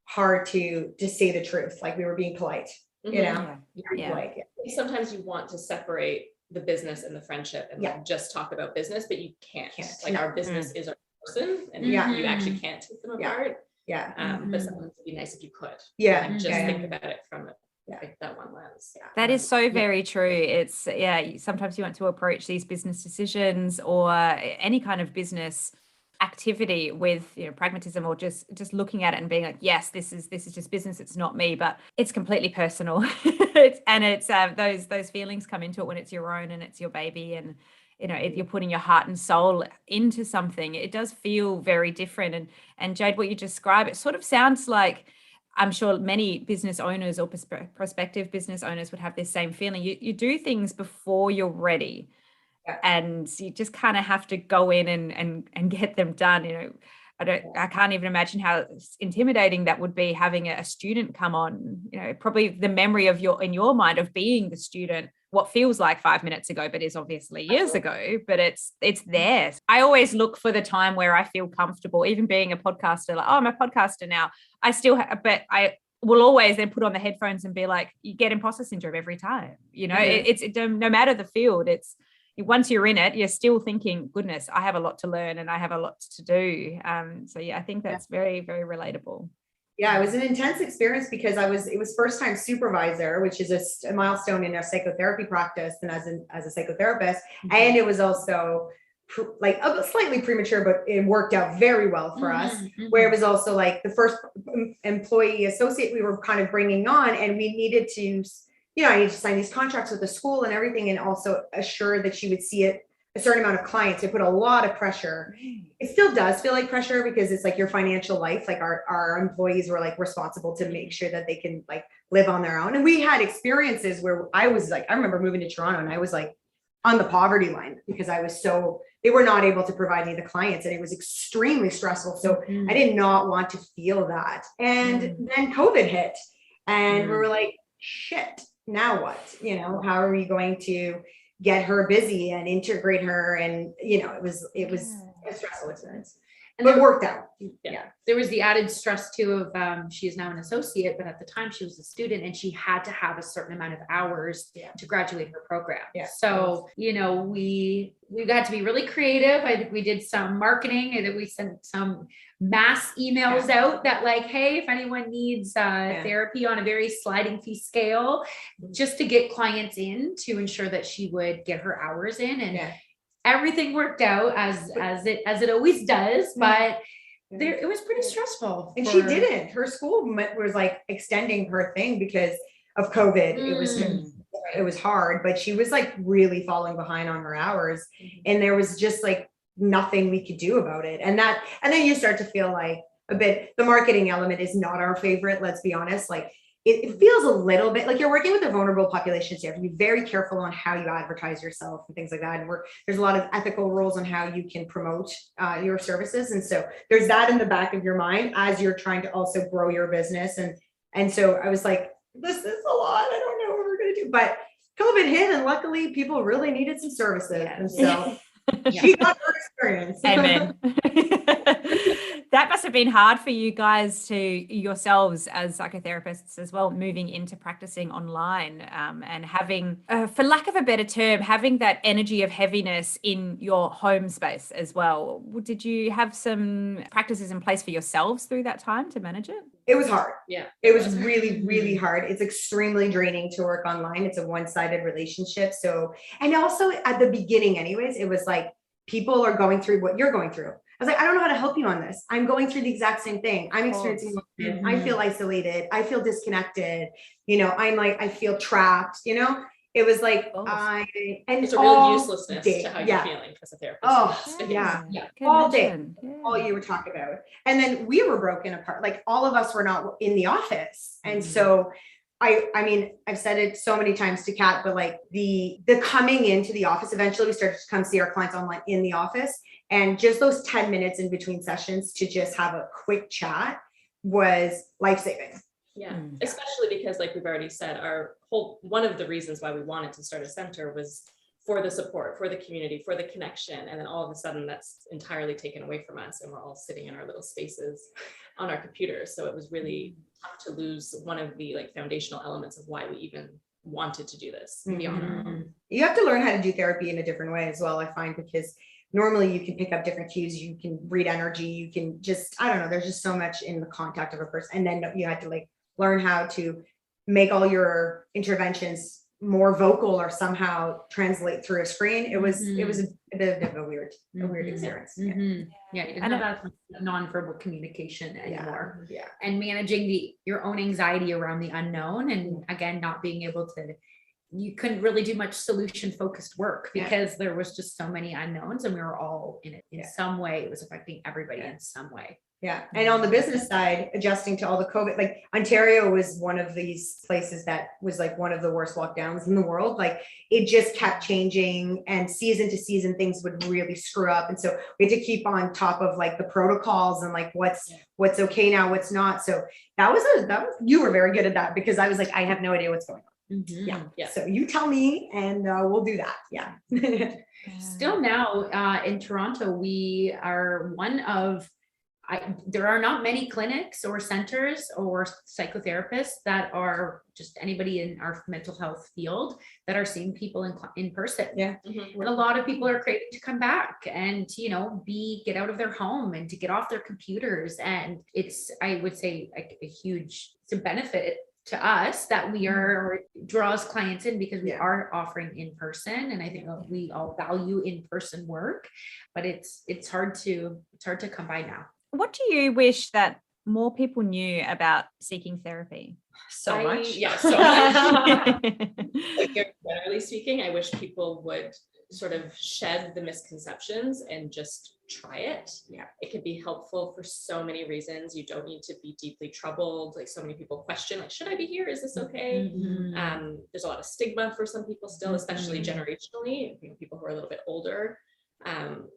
hard to say the truth. Like we were being polite, you know? Yeah. Sometimes you want to separate the business and the friendship and like just talk about business, but you can't. Like our business is our person, and you actually can't take them apart. But sometimes it'd be nice if you could. Like, just think about it from like that one lens. That is so very true. It's sometimes you want to approach these business decisions or any kind of business activity with, you know, pragmatism, or just looking at it and being like, yes, this is just business, it's not me, but it's completely personal. It's those feelings come into it when it's your own and it's your baby, and you know, if you're putting your heart and soul into something, it does feel very different. And Jade, what you describe, it sort of sounds like, I'm sure many business owners or prospective business owners would have this same feeling. You do things before you're ready. And you just kind of have to go in and get them done. You know, I can't even imagine how intimidating that would be, having a student come on. You know, probably the memory of in your mind of being the student, what feels like 5 minutes ago, but is obviously years ago, but it's there. I always look for the time where I feel comfortable, even being a podcaster, like, oh, I'm a podcaster now. But I will always then put on the headphones and be like, you get imposter syndrome every time. You know, it's no matter the field, it's, once you're in it, you're still thinking, goodness, I have a lot to learn and I have a lot to do. So I think that's very, very relatable. Yeah, it was an intense experience because it was first time supervisor, which is a milestone in our psychotherapy practice and as a psychotherapist. And it was also like slightly premature, but it worked out very well for us, where it was also like the first employee associate we were kind of bringing on, and we needed to, you know, I need to sign these contracts with the school and everything, and also assure that she would see it a certain amount of clients. It put a lot of pressure. It still does feel like pressure because it's like your financial life. Like our employees were like responsible to make sure that they can like live on their own. And we had experiences where I was like, I remember moving to Toronto and I was like on the poverty line because they were not able to provide me the clients, and it was extremely stressful. So I did not want to feel that. And then COVID hit and we were like, shit. Now what? You know, how are we going to get her busy and integrate her? And you know, it was a stressful experience, but it worked out. There was the added stress too of she is now an associate, but at the time she was a student and she had to have a certain amount of hours to graduate her program. So you know, we got to be really creative. I think we did some marketing, and we sent some mass emails out that like, hey, if anyone needs therapy on a very sliding fee scale, just to get clients in to ensure that she would get her hours in. And everything worked out as it always does, but it was pretty stressful. And she didn't. Her school was like extending her thing because of COVID. It was hard, but she was like really falling behind on her hours, and there was just like nothing we could do about it. And then you start to feel like a bit, the marketing element is not our favorite, let's be honest. Like it feels a little bit like you're working with a vulnerable population. So you have to be very careful on how you advertise yourself and things like that. And there's a lot of ethical rules on how you can promote your services. And so there's that in the back of your mind as you're trying to also grow your business. And so I was like, this is a lot. I don't know what we're going to do. But COVID hit, and luckily people really needed some services. Yes. And so she got her experience. Amen. That must have been hard for you guys to yourselves as psychotherapists as well, moving into practicing online and having, for lack of a better term, having that energy of heaviness in your home space as well. Did you have some practices in place for yourselves through that time to manage it? It was hard. Yeah. It was really, really hard. It's extremely draining to work online. It's a one-sided relationship. So, and also at the beginning anyways, it was like, people are going through what you're going through. I was like, I don't know how to help you on this. I'm going through the exact same thing. I'm experiencing it. I feel isolated. I feel disconnected. I'm like, I feel trapped, It was like, and it's a real uselessness to how you're feeling as a therapist. Oh, yeah. All day, all you were talking about. And then we were broken apart. Like all of us were not in the office. And so I mean, I've said it so many times to Kat, but like the coming into the office, eventually we started to come see our clients online in the office. And just those 10 minutes in between sessions to just have a quick chat was life-saving. Yeah, especially because like we've already said, one of the reasons why we wanted to start a center was for the support, for the community, for the connection. And then all of a sudden that's entirely taken away from us and we're all sitting in our little spaces on our computers. So it was really tough to lose one of the like foundational elements of why we even wanted to do this beyond our own. You have to learn how to do therapy in a different way as well, I find, because normally you can pick up different cues, you can read energy, you can just, I don't know, there's just so much in the contact of a person. And then you had to like learn how to make all your interventions more vocal or somehow translate through a screen. It was a bit of a weird experience. Yeah, you didn't have that nonverbal communication anymore. Yeah. And managing your own anxiety around the unknown, and again, not being able to, you couldn't really do much solution focused work because there was just so many unknowns and we were all in it in some way. It was affecting everybody in some way. Yeah. And on the business side, adjusting to all the COVID, like Ontario was one of these places that was like one of the worst lockdowns in the world. Like it just kept changing, and season to season things would really screw up. And so we had to keep on top of like the protocols and like what's okay now, what's not. So that was you were very good at that, because I was like, I have no idea what's going on. Yeah. So you tell me and we'll do that. Yeah. Still now in Toronto, we are one of, there are not many clinics or centers or psychotherapists that are just anybody in our mental health field that are seeing people in person. Yeah. And a lot of people are craving to come back and, get out of their home and to get off their computers. And it's, I would say, it's a benefit to us that we are draws clients in, because we are offering in person. And I think we all value in-person work, but it's hard to come by now. What do you wish that more people knew about seeking therapy? So much. Like, generally speaking, I wish people would sort of shed the misconceptions and just try it. Yeah. It could be helpful for so many reasons. You don't need to be deeply troubled. Like so many people question, like, should I be here? Is this okay? There's a lot of stigma for some people still, especially generationally, people who are a little bit older.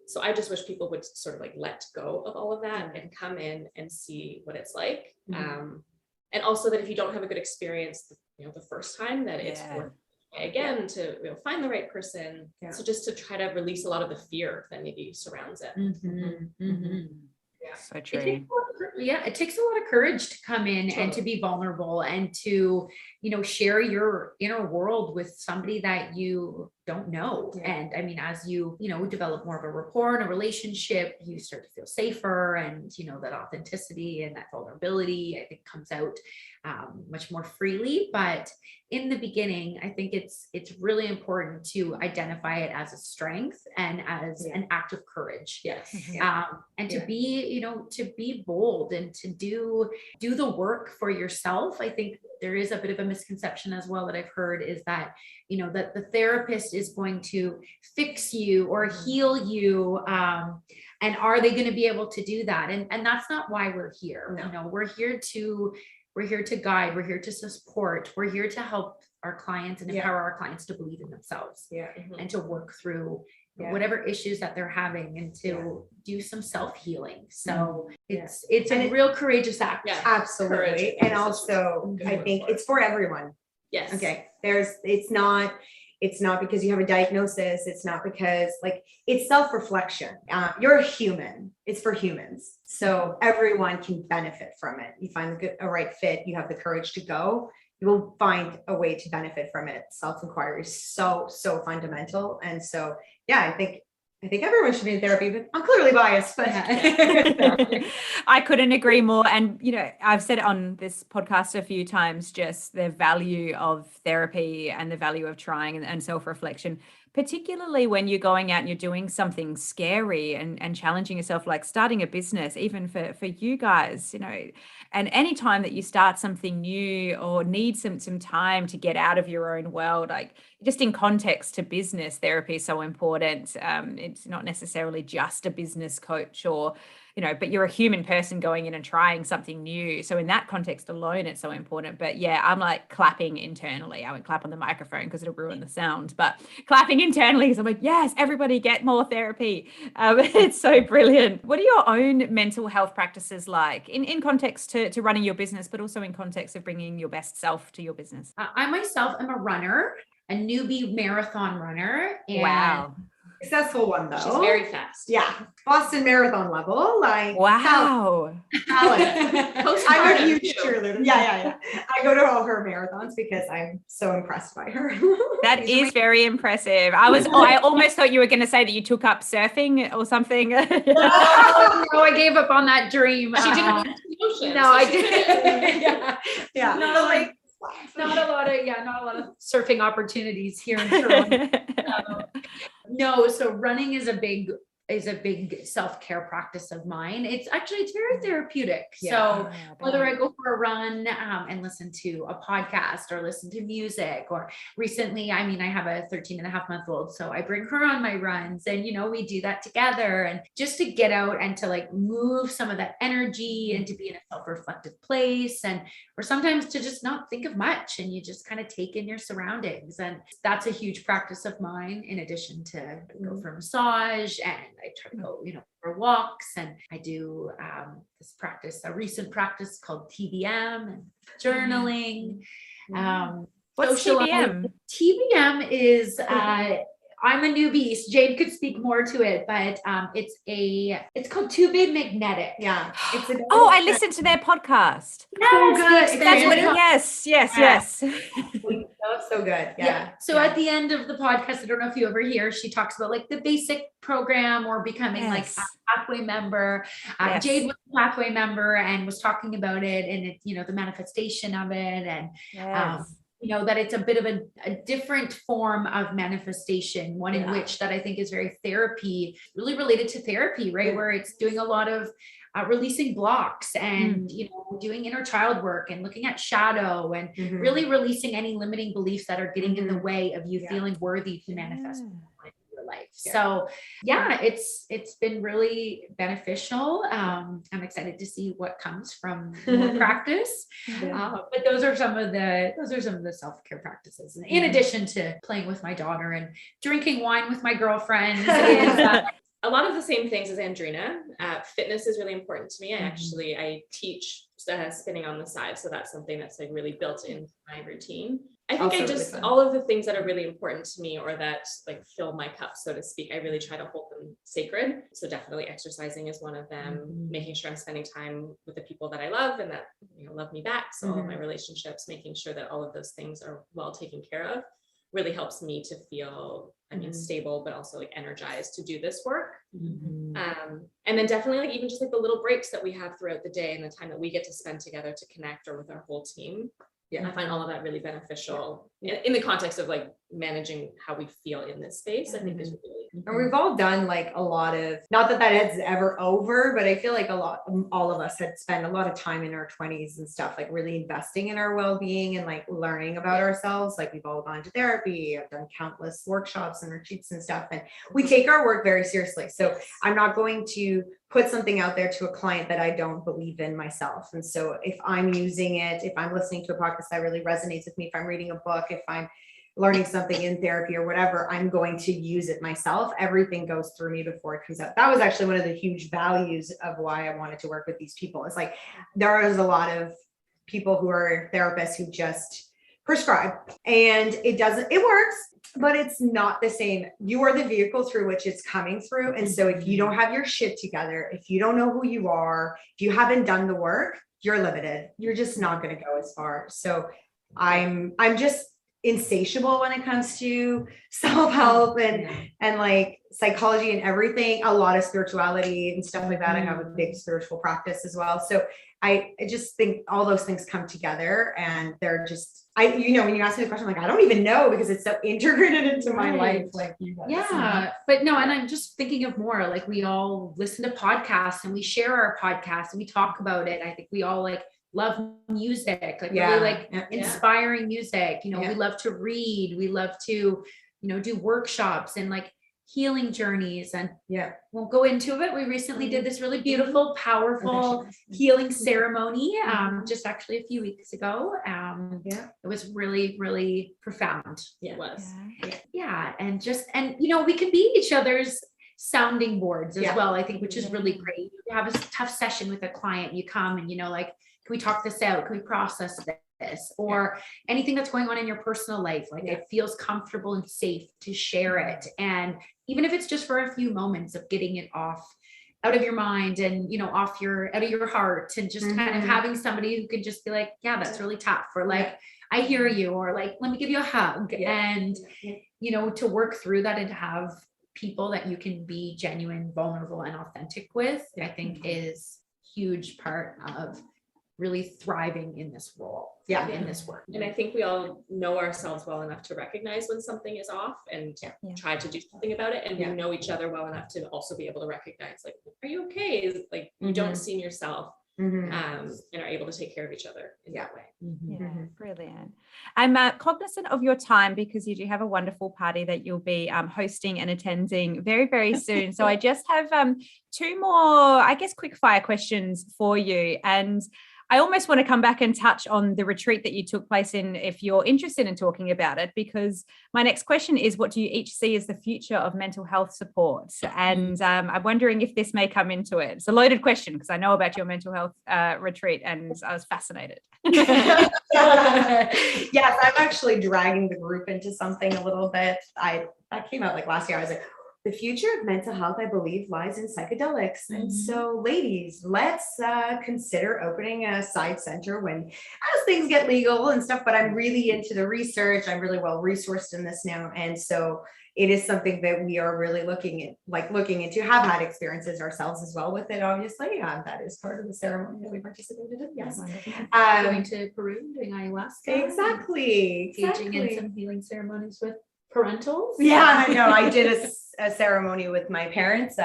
So I just wish people would sort of like let go of all of that and come in and see what it's like. And also that if you don't have a good experience, the first time, that it's worth again to find the right person. So just to try to release a lot of the fear that maybe surrounds it. Yeah, so true. It takes a lot of courage to come in and to be vulnerable and to, share your inner world with somebody that you don't know. And I mean, as you, develop more of a rapport and a relationship, you start to feel safer, and, that authenticity and that vulnerability, I think, comes out much more freely. But in the beginning, I think it's really important to identify it as a strength and as an act of courage. Yes. And to be, to be bold and to do the work for yourself. I think there is a bit of a misconception as well that I've heard, is that, that the therapist is going to fix you or heal you. And are they going to be able to do that? And that's not why we're here. No. We're here to We're here to guide. We're here to support. We're here to help our clients and empower our clients to believe in themselves and to work through whatever issues that they're having and to do some self-healing. So it's a real courageous act. Yeah, absolutely. And also I think it's for everyone. Yes. Okay. It's not because you have a diagnosis. It's not because it's self-reflection. You're a human. It's for humans. So everyone can benefit from it. You find a right fit, you have the courage to go, you will find a way to benefit from it. Self-inquiry is so fundamental. And so, yeah, I think everyone should be in therapy, but I'm clearly biased, but I couldn't agree more. And, I've said it on this podcast a few times, just the value of therapy and the value of trying and self-reflection, particularly when you're going out and you're doing something scary and challenging yourself, like starting a business, even for you guys, and any time that you start something new or need some time to get out of your own world, like just in context to business, therapy is so important. It's not necessarily just a business coach or, but you're a human person going in and trying something new. So in that context alone, it's so important. But yeah, I'm like clapping internally. I won't clap on the microphone because it'll ruin the sound, but clapping internally because I'm like, yes, everybody get more therapy. It's so brilliant. What are your own mental health practices like in context to running your business, but also in context of bringing your best self to your business? I myself am a runner, a newbie marathon runner. And wow. Successful one though. She's very fast. Yeah. Boston Marathon level. Wow. I'm a huge cheerleader. Yeah. I go to all her marathons because I'm so impressed by her. That is very impressive. I almost thought you were going to say that you took up surfing or something. No, I gave up on that dream. She didn't go to the ocean. No, I didn't. Yeah. Not a lot of surfing opportunities here in Toronto. No, so running is a big self-care practice of mine. It's very therapeutic. So whether I go for a run and listen to a podcast or listen to music, or recently, I have a 13-and-a-half-month-old, so I bring her on my runs and, we do that together, and just to get out and to move some of that energy and to be in a self-reflective place, and or sometimes to just not think of much and you just kind of take in your surroundings. And that's a huge practice of mine, in addition to go for a massage, and I try to go, for walks, and I do a recent practice called TBM and journaling. What's TBM? TBM is I'm a newbie. Jade could speak more to it, but it's called To Be Magnetic. Yeah. I listened to their podcast. So good. That's what yes. So good. Yeah. So at the end of the podcast, I don't know if you ever hear, she talks about the basic program or becoming a pathway member. Jade was a pathway member and was talking about it, and it, the manifestation of it, and that it's a bit of a different form of manifestation, one in which that I think is very really related to therapy, right? Where it's doing a lot of releasing blocks and, doing inner child work and looking at shadow and really releasing any limiting beliefs that are getting in the way of you feeling worthy to manifest your life. So it's been really beneficial. I'm excited to see what comes from more practice. But those are some of the self-care practices. And in addition to playing with my daughter and drinking wine with my girlfriends, a lot of the same things as Andrina. Fitness is really important to me. I teach spinning on the side. So that's something that's really built into my routine. I think all of the things that are really important to me, or that fill my cup, so to speak, I really try to hold them sacred. So definitely exercising is one of them, making sure I'm spending time with the people that I love and that love me back. So all of my relationships, making sure that all of those things are well taken care of, really helps me to feel, stable, but also energized to do this work. And then definitely even just the little breaks that we have throughout the day and the time that we get to spend together to connect, or with our whole team. I find all of that really beneficial in the context of managing how we feel in this space. I think is really And we've all done like a lot of, not that it's ever over, but I feel like all of us had spent a lot of time in our 20s and stuff, like really investing in our well-being and like learning about ourselves. Like we've all gone to therapy, I've done countless workshops and retreats and stuff. And we take our work very seriously. So I'm not going to put something out there to a client that I don't believe in myself. And so if I'm using it, if I'm listening to a podcast that really resonates with me, if I'm reading a book, if I'm learning something in therapy or whatever, I'm going to use it myself. Everything goes through me before it comes out. That was actually one of the huge values of why I wanted to work with these people. It's like, there is a lot of people who are therapists who just prescribe, and it works, but it's not the same. You are the vehicle through which it's coming through. And so if you don't have your shit together, if you don't know who you are, if you haven't done the work, you're limited. You're just not going to go as far. So I'm just insatiable when it comes to self-help and like psychology and everything, a lot of spirituality and stuff like that. I have a big spiritual practice as well. So I just think all those things come together, and they're just, when you ask me the question, I'm like, I don't even know, because it's so integrated into my life. Like you guys. Yeah. But no, and I'm just thinking of more, like we all listen to podcasts and we share our podcasts and we talk about it. I think we all like love music, like really like inspiring music. We love to read. We love to, do workshops and like healing journeys, and won't go into it. We recently did this really beautiful, powerful healing ceremony, just actually a few weeks ago. It was really, really profound. It was. Yeah. And we can be each other's sounding boards as well, I think, which is really great. You have a tough session with a client, you come and, like, can we talk this out? Can we process this? Or anything that's going on in your personal life, like it feels comfortable and safe to share it. And even if it's just for a few moments of getting it out of your mind and, out of your heart, and just kind of having somebody who could just be like, yeah, that's really tough, or like, I hear you, or like, let me give you a hug, and, to work through that and to have people that you can be genuine, vulnerable, and authentic with, I think is huge part of really thriving in this role, in this work. And I think we all know ourselves well enough to recognize when something is off and try to do something about it. And we know each other well enough to also be able to recognize, like, are you okay? Like, you don't see yourself, and are able to take care of each other in that way. Brilliant. I'm cognizant of your time, because you do have a wonderful party that you'll be hosting and attending very, very soon. So I just have two more, I guess, quick fire questions for you. And I almost want to come back and touch on the retreat that you took place in, if you're interested in talking about it, because my next question is, what do you each see as the future of mental health support? And I'm wondering if this may come into it. It's a loaded question, because I know about your mental health retreat, and I was fascinated. Yes, I'm actually dragging the group into something a little bit. That came out like last year. I was like, the future of mental health, I believe, lies in psychedelics. And so, ladies, let's consider opening a side center as things get legal and stuff. But I'm really into the research. I'm really well resourced in this now. And so it is something that we are really looking into, have had experiences ourselves as well with it, obviously. That is part of the ceremony that we participated in. Yes. Going to Peru, doing ayahuasca. Exactly. Engaging in some healing ceremonies with parentals. Yeah, I know. I did a ceremony with my parents,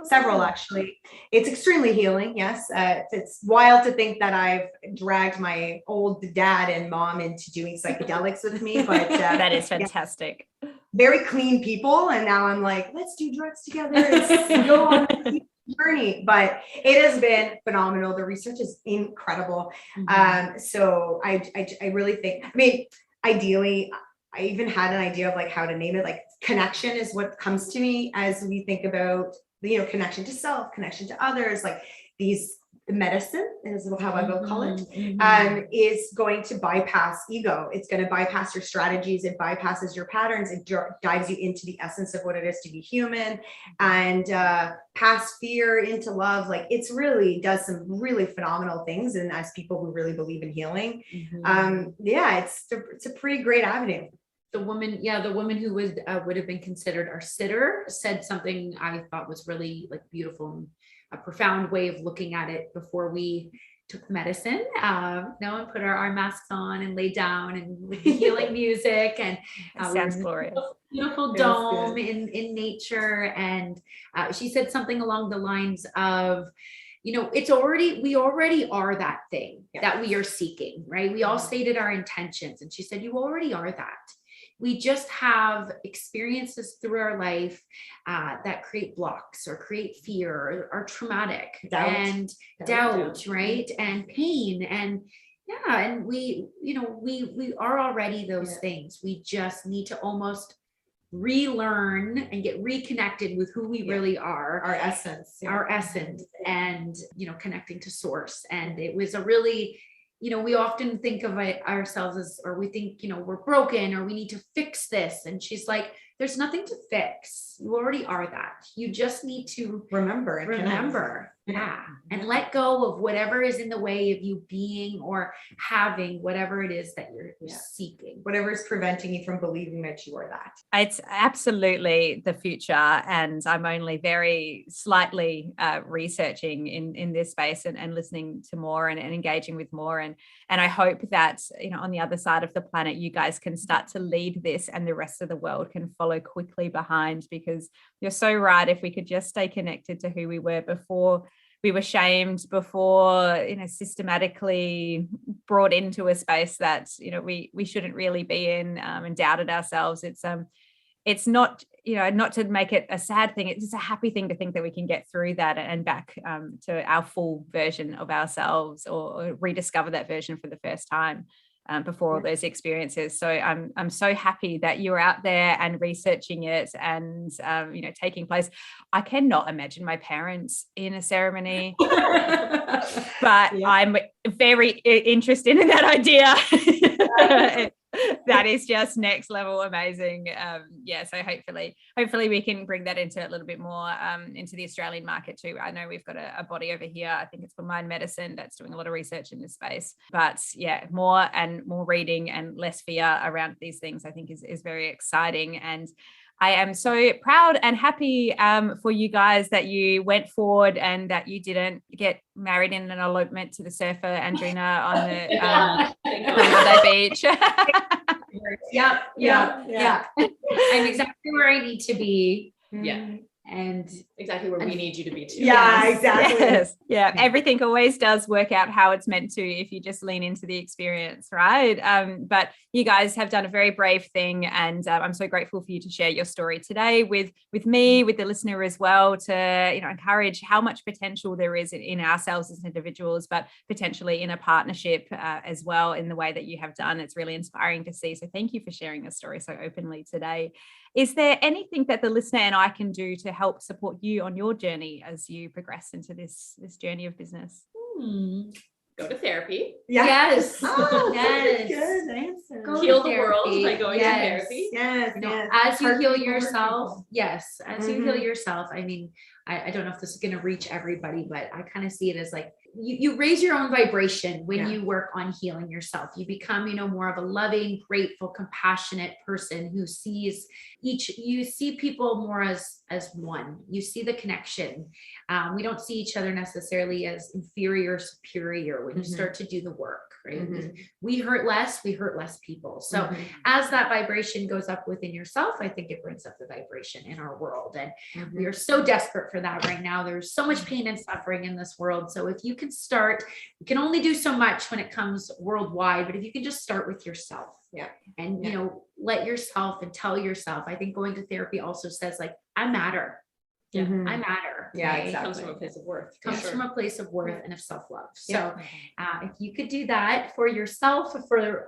several actually. It's extremely healing. Yes. It's wild to think that I've dragged my old dad and mom into doing psychedelics with me, but that is fantastic. Very clean people. And now I'm like, let's do drugs together and go on this journey. But it has been phenomenal. The research is incredible. So I really think, ideally, I even had an idea of like how to name it. Like, connection is what comes to me as we think about, connection to self, connection to others. Like, these medicine is how I will call it, is going to bypass ego. It's going to bypass your strategies. It bypasses your patterns. It dives you into the essence of what it is to be human, and past fear into love. Like, it's really does some really phenomenal things. And as people who really believe in healing, it's a pretty great avenue. The woman who would have been considered our sitter said something I thought was really like beautiful, and a profound way of looking at it before we took medicine, and put our masks on and lay down and with the healing music, and sounds glorious. Beautiful dome in nature. And she said something along the lines of, we already are that thing that we are seeking, right? We all stated our intentions. And she said, you already are that. We just have experiences through our life that create blocks or create fear or are traumatic, doubt, right? And pain. And and we are already those things. We just need to almost relearn and get reconnected with who we really are, our essence, and connecting to source. And it was a really, we often think of ourselves as, or we think, we're broken or we need to fix this. And she's like, there's nothing to fix. You already are that. You just need to remember. And let go of whatever is in the way of you being or having whatever it is that you're seeking. Whatever is preventing you from believing that you are that. It's absolutely the future. And I'm only very slightly researching in this space and listening to more and engaging with more. And I hope that, on the other side of the planet, you guys can start to lead this and the rest of the world can follow quickly behind, because you're so right. If we could just stay connected to who we were before we were shamed, before systematically brought into a space that we shouldn't really be in, and doubted ourselves. It's not not to make it a sad thing. It's a happy thing to think that we can get through that and back to our full version of ourselves, or rediscover that version for the first time. Before all those experiences. So I'm so happy that you're out there and researching it and taking place. I cannot imagine my parents in a ceremony, but I'm very interested in that idea. That is just next level amazing. So hopefully we can bring that into a little bit more into the Australian market too. I know we've got a body over here, I think it's for Mind Medicine, that's doing a lot of research in this space. But more reading and less fear around these things, I think is very exciting. And I am so proud and happy for you guys that you went forward and that you didn't get married in an elopement to the surfer Andrina on the Holiday Beach. Yeah. I'm exactly where I need to be. Yeah. And exactly where we need you to be too. Yeah, exactly. Yes. Yeah. Everything always does work out how it's meant to if you just lean into the experience, right? But you guys have done a very brave thing, and I'm so grateful for you to share your story today with me, with the listener as well, to encourage how much potential there is in ourselves as individuals, but potentially in a partnership as well, in the way that you have done. It's really inspiring to see. So thank you for sharing your story so openly today. Is there anything that the listener and I can do to help support you on your journey as you progress into this journey of business? Go to therapy. Yes. Yes. Good answer. Heal the world by going to therapy. Yes. As you heal yourself. Yes. As you heal yourself. I mean, I don't know if this is going to reach everybody, but I kind of see it as like you raise your own vibration when you work on healing yourself. You become, more of a loving, grateful, compassionate person who sees you see people more as one. You see the connection. We don't see each other necessarily as inferior or superior when you start to do the work, right? We hurt less people. So as that vibration goes up within yourself, I think it brings up the vibration in our world. And we are so desperate for that right now. There's so much pain and suffering in this world. So if you can start, you can only do so much when it comes worldwide, but if you can just start with yourself. And let yourself and tell yourself, I think going to therapy also says like, I matter. I matter. Yeah, right? exactly. It comes from a place of worth. From a place of worth and of self-love. So if you could do that for yourself, for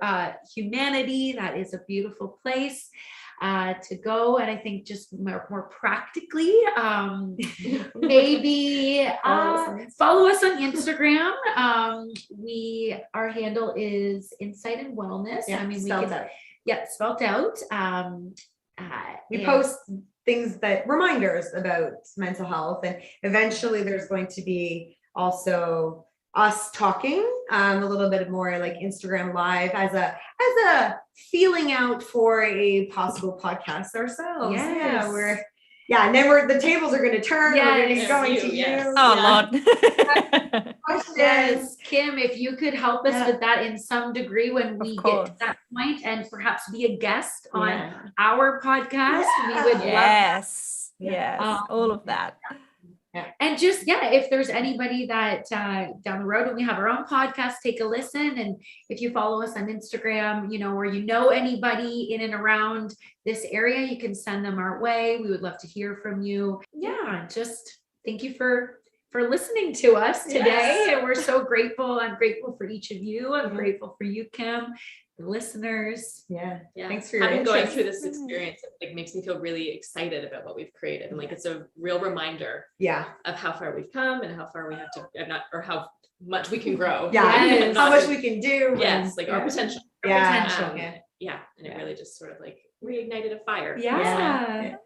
humanity, that is a beautiful place to go. And I think just more practically, maybe follow us on Instagram. Our handle is Insight and Wellness. Spelled out. We post things reminders about mental health, and eventually there's going to be also us talking a little bit more like Instagram Live as a feeling out for a possible podcast ourselves. Yeah, and then the tables are going to turn. Yes. We're going to be going to Yes. you. Oh, Lord. Questions. Yes, Kim, if you could help us Yeah. with that in some degree when we get course. to that point and perhaps be a guest on Yeah. our podcast, we would love Yes. Yeah. Yes. All of that. And just, if there's anybody that down the road when we have our own podcast, take a listen. And if you follow us on Instagram, or anybody in and around this area, you can send them our way. We would love to hear from you. Yeah, just thank you for listening to us today. Yes. And we're so grateful. I'm grateful for each of you. I'm grateful for you, Kim, the listeners. Yeah. Yeah. Thanks for your Having going interest. through this experience, it makes me feel really excited about what we've created. And it's a real reminder Yeah. of how far we've come and how far we have to, or how much we can grow. Yeah. Yes. How much we can do. Yes, and- our potential. Yeah. potential. And it really just sort of reignited a fire. Yeah.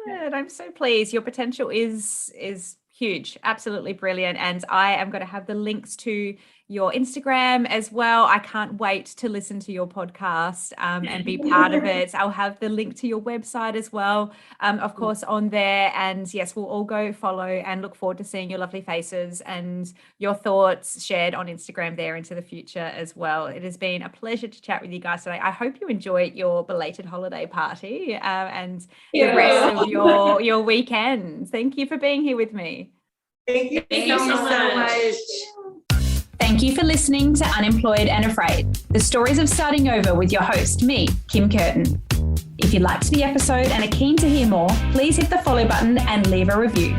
Good. I'm so pleased. Your potential is huge, absolutely brilliant. And I am going to have the links to your Instagram as well. I can't wait to listen to your podcast and be part of it. I'll have the link to your website as well, of course, on there. And yes, we'll all go follow and look forward to seeing your lovely faces and your thoughts shared on Instagram there into the future as well. It has been a pleasure to chat with you guys today. I hope you enjoy your belated holiday party and the rest of your weekend. Thank you for being here with me. Thank you. Thank you so much. Thank you for listening to Unemployed and Afraid, the stories of starting over with your host, me, Kim Curtin. If you liked the episode and are keen to hear more, please hit the follow button and leave a review.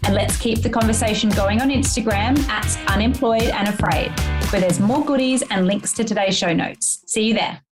And let's keep the conversation going on Instagram at Unemployed and Afraid, where there's more goodies and links to today's show notes. See you there.